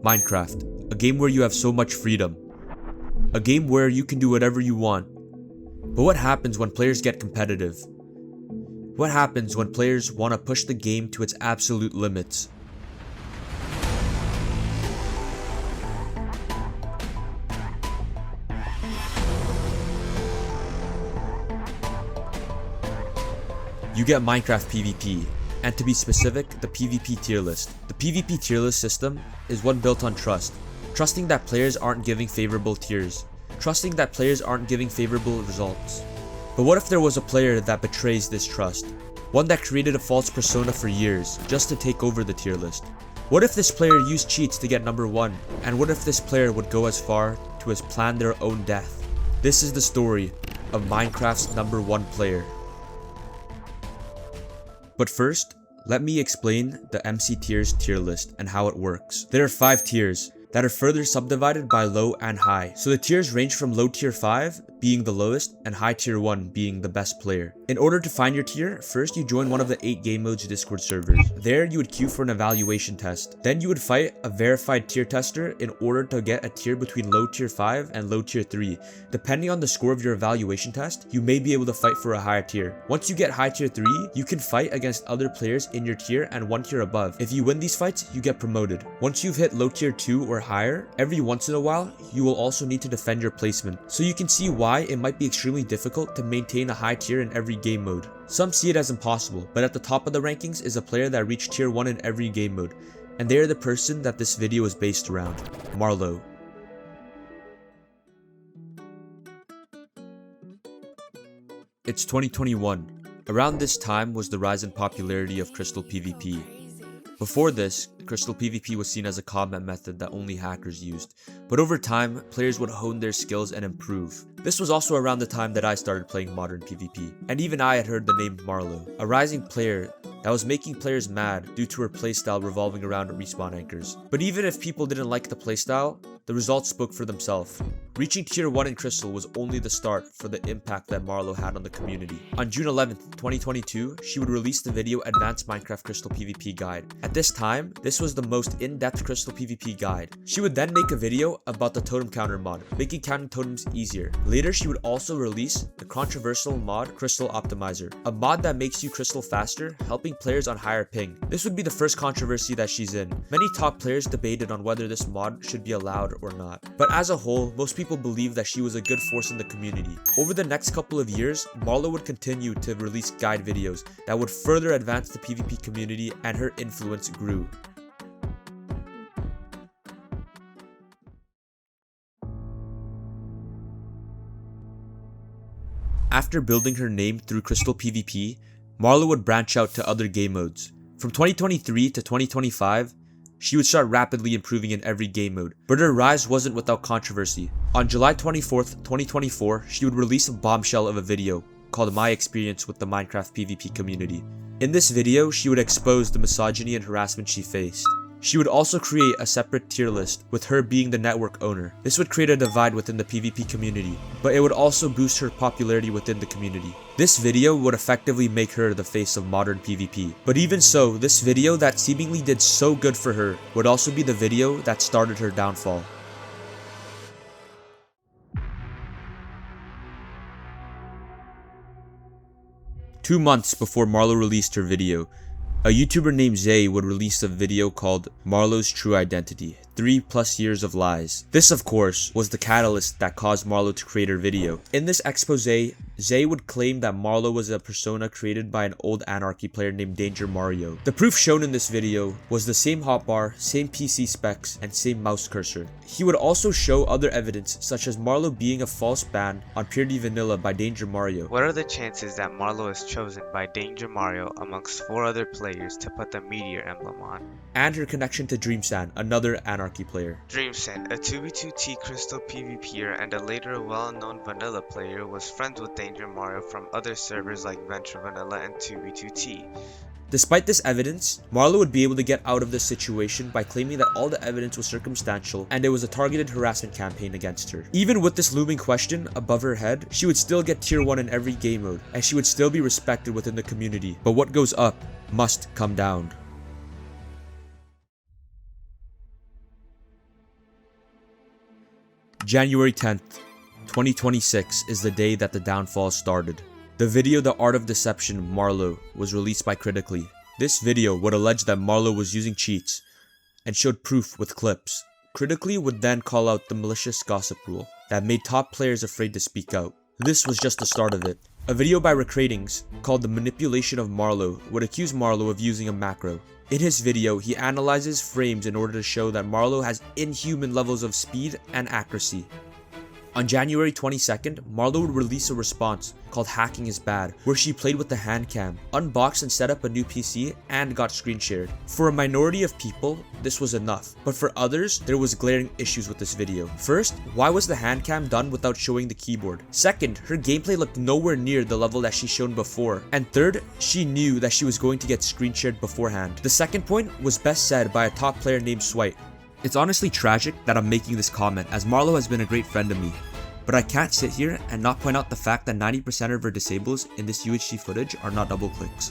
Minecraft, a game where you have so much freedom. A game where you can do whatever you want. But what happens when players get competitive? What happens when players want to push the game to its absolute limits? You get Minecraft PvP, and to be specific, the PvP tier list. The PvP tier list system is one built on trust. Trusting that players aren't giving favorable tiers. Trusting that players aren't giving favorable results. But what if there was a player that betrays this trust? One that created a false persona for years, just to take over the tier list. What if this player used cheats to get number 1? And what if this player would go as far to as plan their own death? This is the story of Minecraft's number 1 player. But first, let me explain the MC tiers tier list and how it works. There are 5 tiers that are further subdivided by low and high. So the tiers range from low tier 5 being the lowest and high tier 1 being the best player. In order to find your tier, first you join one of the 8 game modes Discord servers. There you would queue for an evaluation test. Then you would fight a verified tier tester in order to get a tier between low tier 5 and low tier 3. Depending on the score of your evaluation test, you may be able to fight for a higher tier. Once you get high tier 3, you can fight against other players in your tier and 1 tier above. If you win these fights, you get promoted. Once you've hit low tier 2 or higher, every once in a while, you will also need to defend your placement. So you can see why it might be extremely difficult to maintain a high tier in every game mode. Some see it as impossible, but at the top of the rankings is a player that reached tier 1 in every game mode, and they are the person that this video is based around, Marlo. It's 2021. Around this time was the rise in popularity of Crystal PvP. Before this, Crystal PvP was seen as a combat method that only hackers used, but over time, players would hone their skills and improve. This was also around the time that I started playing modern PvP, and even I had heard the name Marlo, a rising player that was making players mad due to her playstyle revolving around respawn anchors. But even if people didn't like the playstyle, the results spoke for themselves. Reaching tier 1 in Crystal was only the start for the impact that Marlo had on the community. On June 11th, 2022, she would release the video Advanced Minecraft Crystal PvP Guide. At this time, this was the most in-depth Crystal PvP guide. She would then make a video about the totem counter mod, making counting totems easier. Later, she would also release the controversial mod Crystal Optimizer, a mod that makes you crystal faster, helping players on higher ping. This would be the first controversy that she's in. Many top players debated on whether this mod should be allowed or not. But as a whole, most people believe that she was a good force in the community. Over the next couple of years, Marlo would continue to release guide videos that would further advance the PvP community, and her influence grew. After building her name through Crystal PvP, Marlo would branch out to other game modes. From 2023 to 2025, she would start rapidly improving in every game mode, but her rise wasn't without controversy. On July 24th, 2024, she would release a bombshell of a video called My Experience with the Minecraft PvP Community. In this video, she would expose the misogyny and harassment she faced. She would also create a separate tier list, with her being the network owner. This would create a divide within the PvP community, but it would also boost her popularity within the community. This video would effectively make her the face of modern PvP. But even so, this video that seemingly did so good for her would also be the video that started her downfall. Two months before Marlo released her video, a YouTuber named Zay would release a video called Marlo's True Identity, 3+ years of lies. This, of course, was the catalyst that caused Marlo to create her video. In this expose, Zay would claim that Marlo was a persona created by an old Anarchy player named Danger Mario. The proof shown in this video was the same hotbar, same PC specs, and same mouse cursor. He would also show other evidence, such as Marlo being a false ban on Purity Vanilla by Danger Mario. What are the chances that Marlo is chosen by Danger Mario amongst 4 other players to put the meteor emblem on? And her connection to Dreamsand, another Anarchy player. Dreamsand, a 2v2t Crystal PvPer and a later well-known vanilla player, was friends with Danger Mario from other servers like Venture Vanilla and 2v2t. Despite this evidence, Marlo would be able to get out of this situation by claiming that all the evidence was circumstantial and it was a targeted harassment campaign against her. Even with this looming question above her head, she would still get tier 1 in every game mode, and she would still be respected within the community. But what goes up must come down. January 10th, 2026 is the day that the downfall started. The video The Art of Deception Marlo was released by Critically. This video would allege that Marlo was using cheats and showed proof with clips. Critically would then call out the malicious gossip rule that made top players afraid to speak out. This was just the start of it. A video by Recratings called The Manipulation of Marlo would accuse Marlo of using a macro. In his video, he analyzes frames in order to show that Marlo has inhuman levels of speed and accuracy. On January 22nd, Marlo would release a response called Hacking is Bad, where she played with the hand cam, unboxed and set up a new PC, and got screen shared. For a minority of people, this was enough, but for others, there was glaring issues with this video. First, why was the hand cam done without showing the keyboard? Second, her gameplay looked nowhere near the level that she shown before. And third, she knew that she was going to get screen shared beforehand. The second point was best said by a top player named Swite. It's honestly tragic that I'm making this comment, as Marlo has been a great friend to me. But I can't sit here and not point out the fact that 90% of her disables in this UHC footage are not double clicks.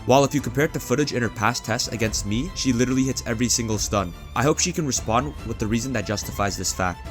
While if you compare it to footage in her past tests against me, she literally hits every single stun. I hope she can respond with the reason that justifies this fact.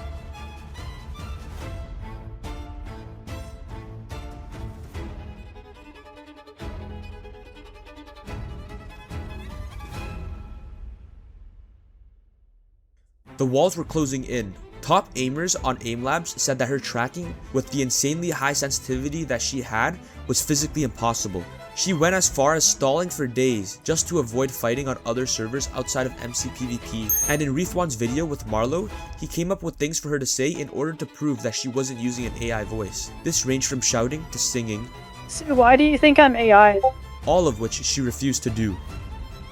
The walls were closing in. Top aimers on Aim Labs said that her tracking with the insanely high sensitivity that she had was physically impossible. She went as far as stalling for days just to avoid fighting on other servers outside of MCPVP. And in Reefwan's video with Marlo, he came up with things for her to say in order to prove that she wasn't using an AI voice. This ranged from shouting to singing. So why do you think I'm AI? All of which she refused to do.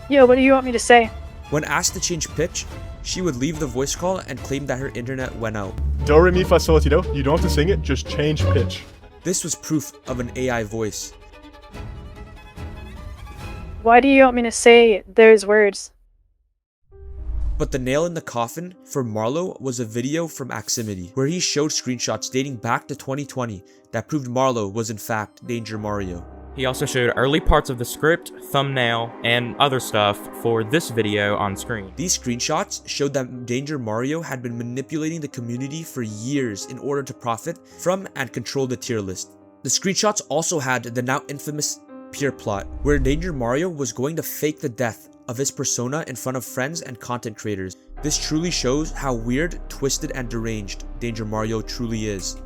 Yo, what do you want me to say? When asked to change pitch, she would leave the voice call and claim that her internet went out. Do, re, mi, fa, sol, ti, do. You don't have to sing it, just change pitch. This was proof of an AI voice. Why do you want me to say those words? But the nail in the coffin for Marlo was a video from Aximity, where he showed screenshots dating back to 2020 that proved Marlo was in fact Danger Mario. He also showed early parts of the script, thumbnail, and other stuff for this video on screen. These screenshots showed that Danger Mario had been manipulating the community for years in order to profit from and control the tier list. The screenshots also had the now infamous peer plot, where Danger Mario was going to fake the death of his persona in front of friends and content creators. This truly shows how weird, twisted, and deranged Danger Mario truly is.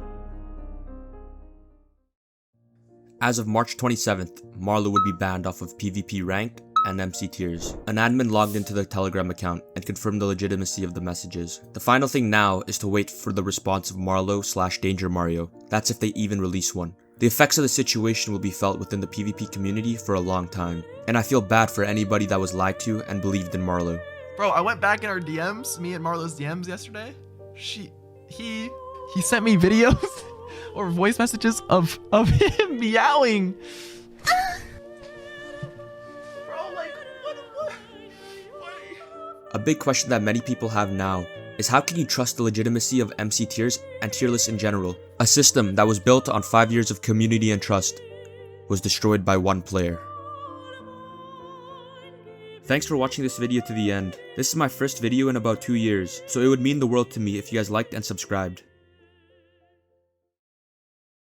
As of March 27th, Marlo would be banned off of PvP ranked and MC tiers. An admin logged into the Telegram account and confirmed the legitimacy of the messages. The final thing now is to wait for the response of Marlo/Danger Mario. That's if they even release one. The effects of the situation will be felt within the PvP community for a long time, and I feel bad for anybody that was lied to and believed in Marlo. Bro, I went back in our DMs, me and Marlo's DMs yesterday. He sent me videos or voice messages of him meowing. Bro, like, what? A big question that many people have now is how can you trust the legitimacy of MC tiers and tier lists in general? A system that was built on 5 years of community and trust was destroyed by one player. Thanks for watching this video to the end. This is my first video in about 2 years, so it would mean the world to me if you guys liked and subscribed.